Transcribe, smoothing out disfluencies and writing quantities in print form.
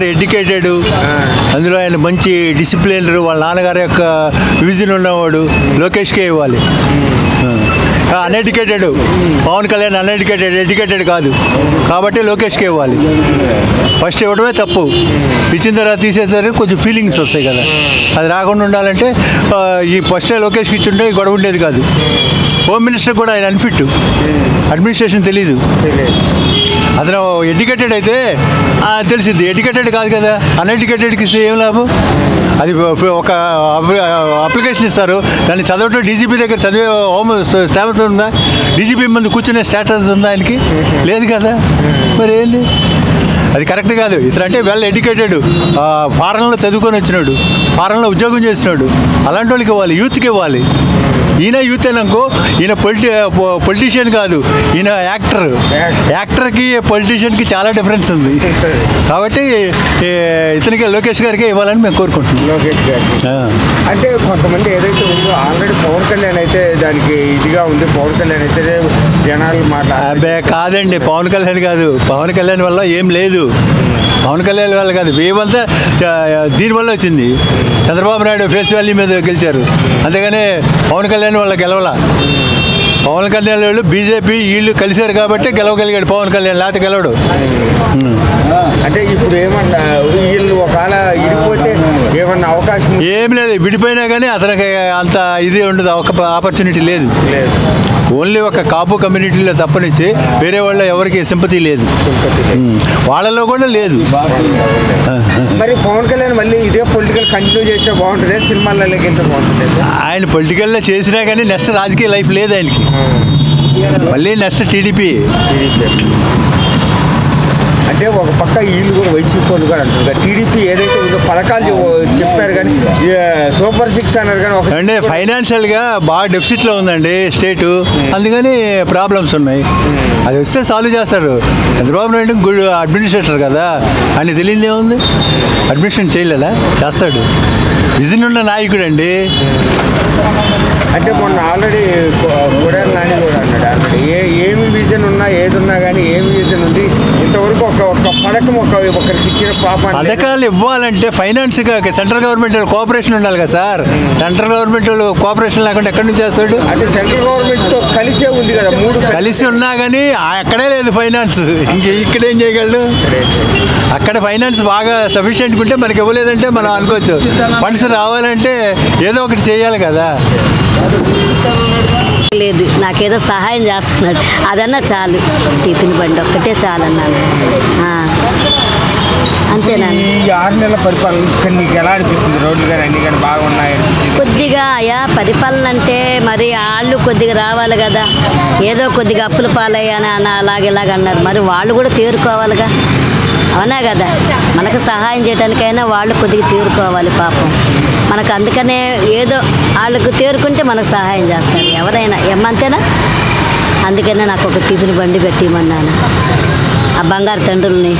Educated, అందులో ఆయన మంచి డిసిప్లినర్, వాళ్ళ నాన్నగారి యొక్క విజన్ ఉన్నవాడు. లోకేష్కే ఇవ్వాలి. అన్ఎడ్యుకేటెడ్ పవన్ కళ్యాణ్ ఎడ్యుకేటెడ్ కాదు కాబట్టి లోకేష్కే ఇవ్వాలి. ఫస్ట్ ఇవ్వడమే తప్పు. ఇచ్చిన తర్వాత తీసేసరికి కొంచెం ఫీలింగ్స్ వస్తాయి కదా, అది రాకుండా ఉండాలంటే ఈ ఫస్టే లోకేష్కి ఇచ్చుంటే గొడవ ఉండేది కాదు. హోమ్ మినిస్టర్ కూడా ఆయన అన్ఫిట్, అడ్మినిస్ట్రేషన్ తెలీదు. అతను ఎడ్యుకేటెడ్ అయితే తెలిసింది, ఎడ్యుకేటెడ్ కాదు కదా. అన్ఎడ్యుకేటెడ్కి ఇస్తే ఏం లాభం? అది ఒక అప్లికేషన్ ఇస్తారు, దాన్ని చదవటం డీజీపీ దగ్గర చదివే హోమ్ స్టాటస్ ఉందా? డీజీపీ ముందు కూర్చునే స్టాటస్ ఉందా ఆయనకి? లేదు కదా. మరి ఏంటి, అది కరెక్ట్ కాదు. ఇతను అంటే వెల్ ఎడ్యుకేటెడ్, ఫారెన్లో చదువుకొని వచ్చినాడు, ఫారెన్లో ఉద్యోగం చేసినాడు. అలాంటి వాళ్ళకి ఇవ్వాలి, యూత్కి ఇవ్వాలి. ఈయన యూత్ అనుకో, ఈయన పొలిటీషియన్ కాదు, ఈయన యాక్టర్కి పొలిటీషియన్కి చాలా డిఫరెన్స్ ఉంది. కాబట్టి ఇతనికి లోకేష్ గారికి ఇవ్వాలని మేము కోరుకుంటున్నాం. లోకేష్ గారికి అంటే కొంతమంది ఏదైతే ఉందో ఆల్రెడీ పవన్ కళ్యాణ్ అయితే దానికి ఇదిగా ఉంది. పవన్ కళ్యాణ్ అయితే జనాలు అబ్బే కాదండి, పవన్ కళ్యాణ్ కాదు. పవన్ కళ్యాణ్ వల్ల ఏం లేదు. పవన్ కళ్యాణ్ వల్ల కాదు, వేవంతా దీనివల్ల వచ్చింది. చంద్రబాబు నాయుడు ఫేస్ వాల్యూ మీద గెలిచారు, అంతేగాని పవన్ కళ్యాణ్ వల్ల గెలవలా. పవన్ కళ్యాణ్ వాళ్ళు బీజేపీ వీళ్ళు కలిశారు కాబట్టి గెలవగలిగాడు పవన్ కళ్యాణ్, లేకపోతే గెలవడు. అంటే ఇప్పుడు ఏమన్నా వీళ్ళు ఒకవేళ విడిపోతే ఏమన్నా అవకాశం? ఏం లేదు, విడిపోయినా కానీ అతనికి అంత ఇది ఉండదు, ఆపర్చునిటీ లేదు. ఓన్లీ ఒక కాపు కమ్యూనిటీలో తప్పనిచ్చి వేరే వాళ్ళ ఎవరికి సింపతి లేదు, వాళ్ళలో కూడా లేదు. మరి పవన్ కళ్యాణ్ మళ్ళీ ఇదే పొలిటికల్ కంటిన్యూ చేస్తే బాగుంటుంది, సినిమాలకి వెళ్తే బాగుంటుంది. ఆయన పొలిటికల్లో చేసినా కానీ నెక్స్ట్ రాజకీయ లైఫ్ లేదు ఆయనకి. మళ్ళీ నెక్స్ట్ టీడీపీ. అంటే ఒక పక్క వీళ్ళు కూడా వైసీపీ వాళ్ళు కూడా అంటారు, టీడీపీ ఏదైతే ఉందో పథకాలు చెప్పారు కానీ సూపర్ 6 అన్నారు కానీ అంటే ఫైనాన్షియల్గా బాగా డెఫిసిట్లో ఉందండి స్టేటు, అందుకని ప్రాబ్లమ్స్ ఉన్నాయి. అది వస్తే సాల్వ్ చేస్తారు. చంద్రబాబు నాయుడు గుడ్ అడ్మినిస్ట్రేటర్ కదా, ఆయన తెలియదు ఏముంది, అడ్మినిస్ట్రేషన్ చేయలేదా? చేస్తాడు. విజన్ ఉన్న నాయకుడు అండి. అంటే మొన్న ఆల్రెడీ కొడాలి నాని కూడా అన్నాడు, ఆల్రెడీ ఏమి విజన్ ఉన్నా ఏది ఉన్నా కానీ ఏమి విజన్ ఉంది ఇంతవరకు ఒక పథకం ఒకరికి ఇచ్చిన పథకాలు ఇవ్వాలంటే ఫైనాన్స్గా సెంట్రల్ గవర్నమెంట్ కోఆపరేషన్ ఉండాలి కదా సార్. సెంట్రల్ గవర్నమెంట్ కోఆపరేషన్ లేకుండా ఎక్కడి నుంచి చేస్తాడు? అంటే సెంట్రల్ గవర్నమెంట్తో కలిసే ఉంది కదా, 3 కలిసి ఉన్నా కానీ అక్కడే లేదు ఫైనాన్స్. ఇక్కడేం చేయగలడు? అక్కడ ఫైనాన్స్ బాగా సఫిషియెంట్గా ఉంటే మనకి ఇవ్వలేదంటే మనం అనుకోవచ్చు. ఫండ్స్ రావాలంటే ఏదో ఒకటి చేయాలి కదా. లేదు, నాకేదో సహాయం చేస్తున్నాడు, అదన్నా చాలు. టిఫిన్ బండి ఒక్కటే చాలు అన్నాను, అంతేనా. ఈ 6 నెలల పరిపాలన నీకు ఎలా అనిపిస్తుంది? రోడ్లు కానీ అన్ని కానీ బాగున్నాయి కొద్దిగా పరిపాలన అంటే మరి వాళ్ళు కొద్దిగా రావాలి కదా. ఏదో కొద్దిగా అప్పుల పాలయ్యాని అని అలాగ అన్నారు, మరి వాళ్ళు కూడా తేరుకోవాలిగా. అవునా కదా, మనకు సహాయం చేయడానికైనా వాళ్ళు కొద్దిగా తేరుకోవాలి పాపం. మనకు అందుకనే ఏదో వాళ్ళకు తేరుకుంటే మనకు సహాయం చేస్తారు ఎవరైనా, ఏమంతేనా. అందుకనే నాకు ఒక టిఫిన్ బండి పెట్టిమన్నాను ఆ బంగారు తండ్రుల్ని.